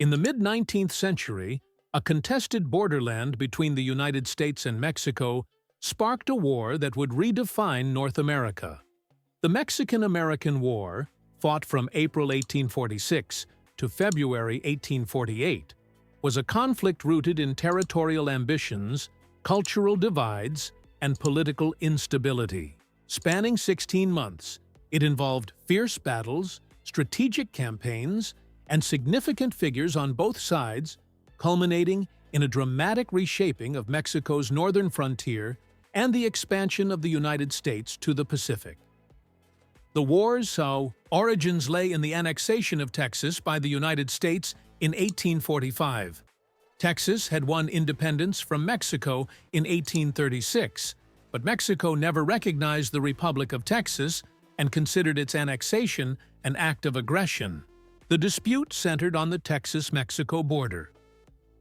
In the mid-19th century, a contested borderland between the United States and Mexico sparked a war that would redefine North America. The Mexican-American War, fought from April 1846 to February 1848, was a conflict rooted in territorial ambitions, cultural divides, and political instability. Spanning 16 months, it involved fierce battles, strategic campaigns, and significant figures on both sides, culminating in a dramatic reshaping of Mexico's northern frontier and the expansion of the United States to the Pacific. The war's origins lay in the annexation of Texas by the United States in 1845. Texas had won independence from Mexico in 1836, but Mexico never recognized the Republic of Texas and considered its annexation an act of aggression. The dispute centered on the Texas-Mexico border.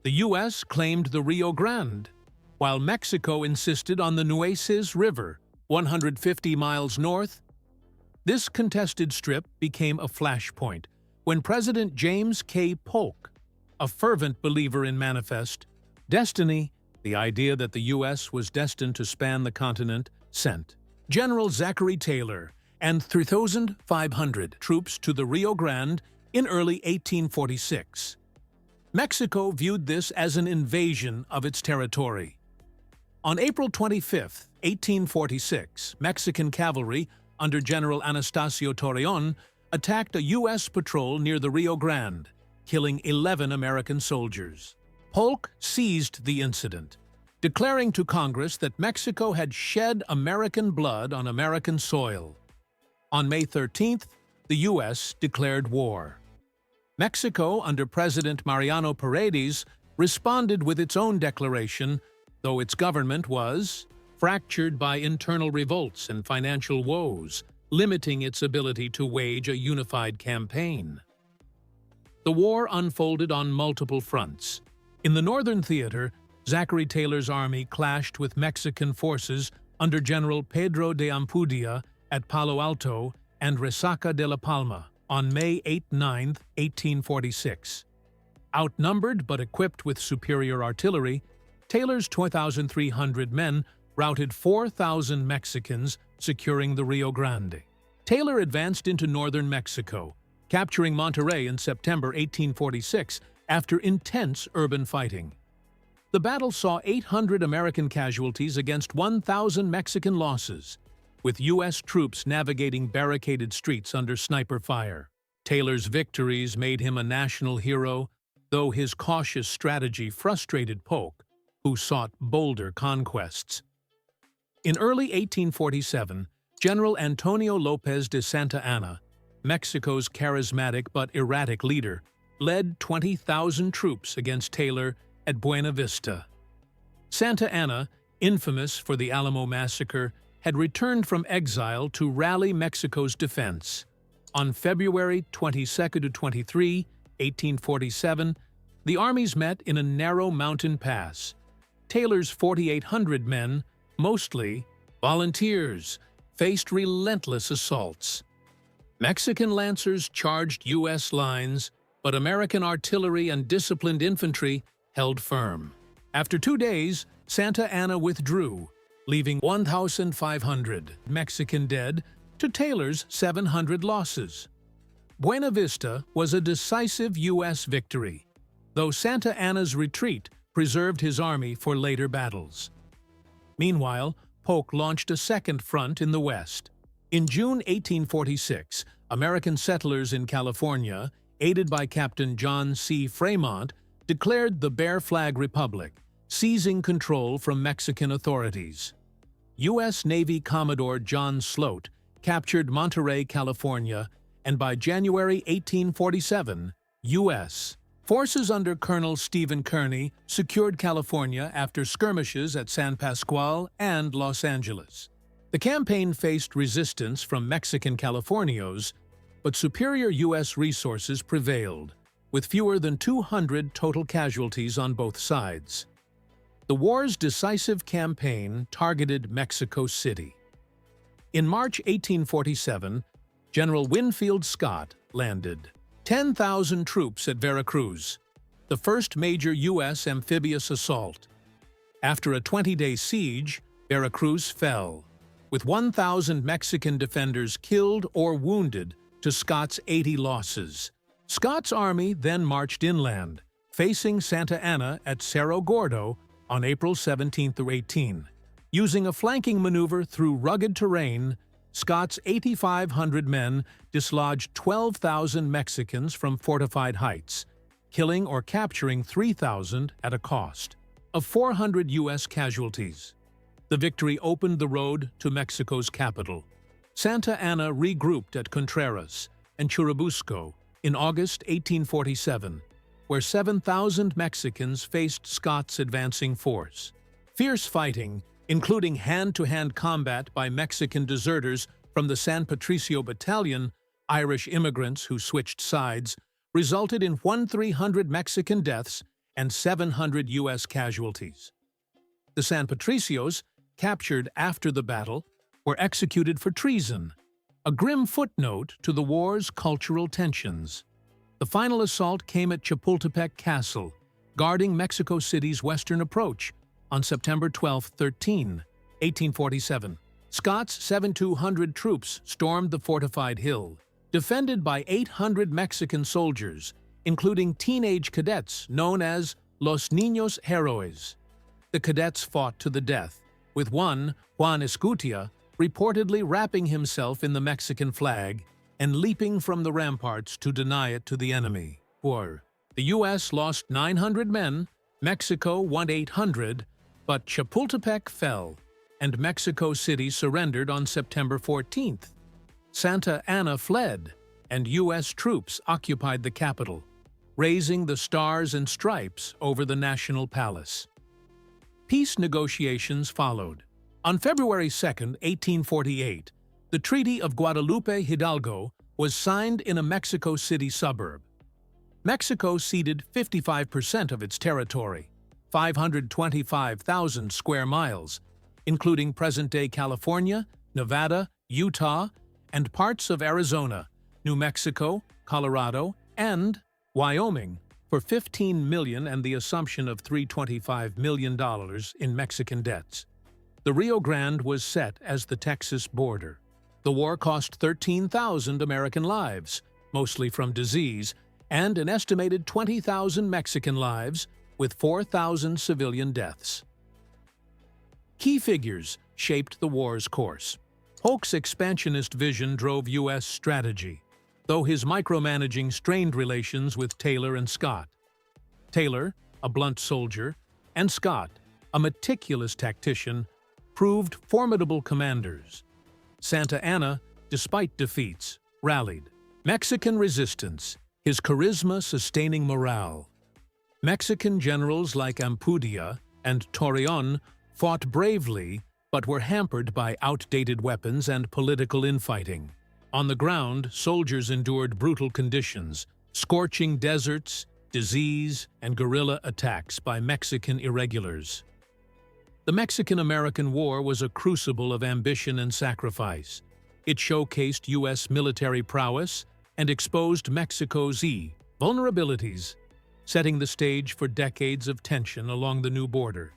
The U.S. claimed the Rio Grande, while Mexico insisted on the Nueces River, 150 miles north. This contested strip became a flashpoint when President James K. Polk, a fervent believer in manifest destiny, the idea that the U.S. was destined to span the continent, sent General Zachary Taylor and 3,500 troops to the Rio Grande in early 1846. Mexico viewed this as an invasion of its territory. On April 25, 1846, Mexican cavalry under General Anastasio Torreon attacked a U.S. patrol near the Rio Grande, killing 11 American soldiers. Polk seized the incident, declaring to Congress that Mexico had shed American blood on American soil. On May 13th, the U.S. declared war. Mexico, under President Mariano Paredes, responded with its own declaration, though its government was fractured by internal revolts and financial woes, limiting its ability to wage a unified campaign. The war unfolded on multiple fronts. In the northern theater, Zachary Taylor's army clashed with Mexican forces under General Pedro de Ampudia at Palo Alto and Resaca de la Palma on May 8-9, 1846. Outnumbered but equipped with superior artillery, Taylor's 2,300 men routed 4,000 Mexicans, securing the Rio Grande. Taylor advanced into northern Mexico, capturing Monterrey in September 1846 after intense urban fighting. The battle saw 800 American casualties against 1,000 Mexican losses, with U.S. troops navigating barricaded streets under sniper fire. Taylor's victories made him a national hero, though his cautious strategy frustrated Polk, who sought bolder conquests. In early 1847, General Antonio Lopez de Santa Anna, Mexico's charismatic but erratic leader, led 20,000 troops against Taylor at Buena Vista. Santa Anna, infamous for the Alamo Massacre, had returned from exile to rally Mexico's defense. On February 22–23, 1847, the armies met in a narrow mountain pass. Taylor's 4,800 men, mostly volunteers, faced relentless assaults. Mexican lancers charged U.S. lines, but American artillery and disciplined infantry held firm. After 2 days, Santa Anna withdrew, leaving 1,500 Mexican dead to Taylor's 700 losses. Buena Vista was a decisive U.S. victory, though Santa Anna's retreat preserved his army for later battles. Meanwhile, Polk launched a second front in the west. In June 1846, American settlers in California, aided by Captain John C. Fremont, declared the Bear Flag Republic, seizing control from Mexican authorities. U.S. Navy Commodore John Sloat captured Monterey, California, and by January 1847, U.S. forces under Colonel Stephen Kearny secured California after skirmishes at San Pascual and Los Angeles. The campaign faced resistance from Mexican Californios, but superior U.S. resources prevailed, with fewer than 200 total casualties on both sides. The war's decisive campaign targeted Mexico City. In March 1847, General Winfield Scott landed 10,000 troops at Veracruz, the first major U.S. amphibious assault. After a 20-day siege, Veracruz fell, with 1,000 Mexican defenders killed or wounded to Scott's 80 losses. Scott's army then marched inland, facing Santa Anna at Cerro Gordo on April 17–18. Using a flanking maneuver through rugged terrain, Scott's 8,500 men dislodged 12,000 Mexicans from fortified heights, killing or capturing 3,000 at a cost of 400 U.S. casualties. The victory opened the road to Mexico's capital. Santa Anna regrouped at Contreras and Churubusco in August 1847, where 7,000 Mexicans faced Scott's advancing force. Fierce fighting, including hand-to-hand combat by Mexican deserters from the San Patricio Battalion, Irish immigrants who switched sides, resulted in 1,300 Mexican deaths and 700 U.S. casualties. The San Patricios, captured after the battle, were executed for treason, a grim footnote to the war's cultural tensions. The final assault came at Chapultepec Castle, guarding Mexico City's western approach, on September 12–13, 1847. Scott's 7,200 troops stormed the fortified hill, defended by 800 Mexican soldiers, including teenage cadets known as Los Niños Héroes. The cadets fought to the death, with one, Juan Escutia, reportedly wrapping himself in the Mexican flag and leaping from the ramparts to deny it to the enemy. The U.S. lost 900 men, Mexico won 800, but Chapultepec fell, and Mexico City surrendered on September 14th. Santa Anna fled, and U.S. troops occupied the capital, raising the stars and stripes over the National Palace. Peace negotiations followed. On February 2, 1848, the Treaty of Guadalupe Hidalgo was signed in a Mexico City suburb. Mexico ceded 55% of its territory, 525,000 square miles, including present-day California, Nevada, Utah, and parts of Arizona, New Mexico, Colorado, and Wyoming, for $15 million and the assumption of $325 million in Mexican debts. The Rio Grande was set as the Texas border. The war cost 13,000 American lives, mostly from disease, and an estimated 20,000 Mexican lives, with 4,000 civilian deaths. Key figures shaped the war's course. Polk's expansionist vision drove U.S. strategy, though his micromanaging strained relations with Taylor and Scott. Taylor, a blunt soldier, and Scott, a meticulous tactician, proved formidable commanders. Santa Anna, despite defeats, rallied. Mexican resistance, his charisma sustaining morale. Mexican generals like Ampudia and Torreon fought bravely but were hampered by outdated weapons and political infighting. On the ground, soldiers endured brutal conditions, scorching deserts, disease, and guerrilla attacks by Mexican irregulars. The Mexican-American War was a crucible of ambition and sacrifice. It showcased U.S. military prowess and exposed Mexico's vulnerabilities, setting the stage for decades of tension along the new border.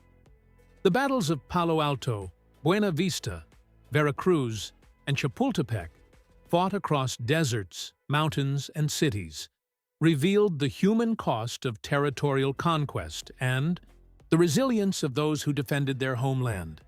The battles of Palo Alto, Buena Vista, Veracruz, and Chapultepec, fought across deserts, mountains, and cities, revealed the human cost of territorial conquest and the resilience of those who defended their homeland.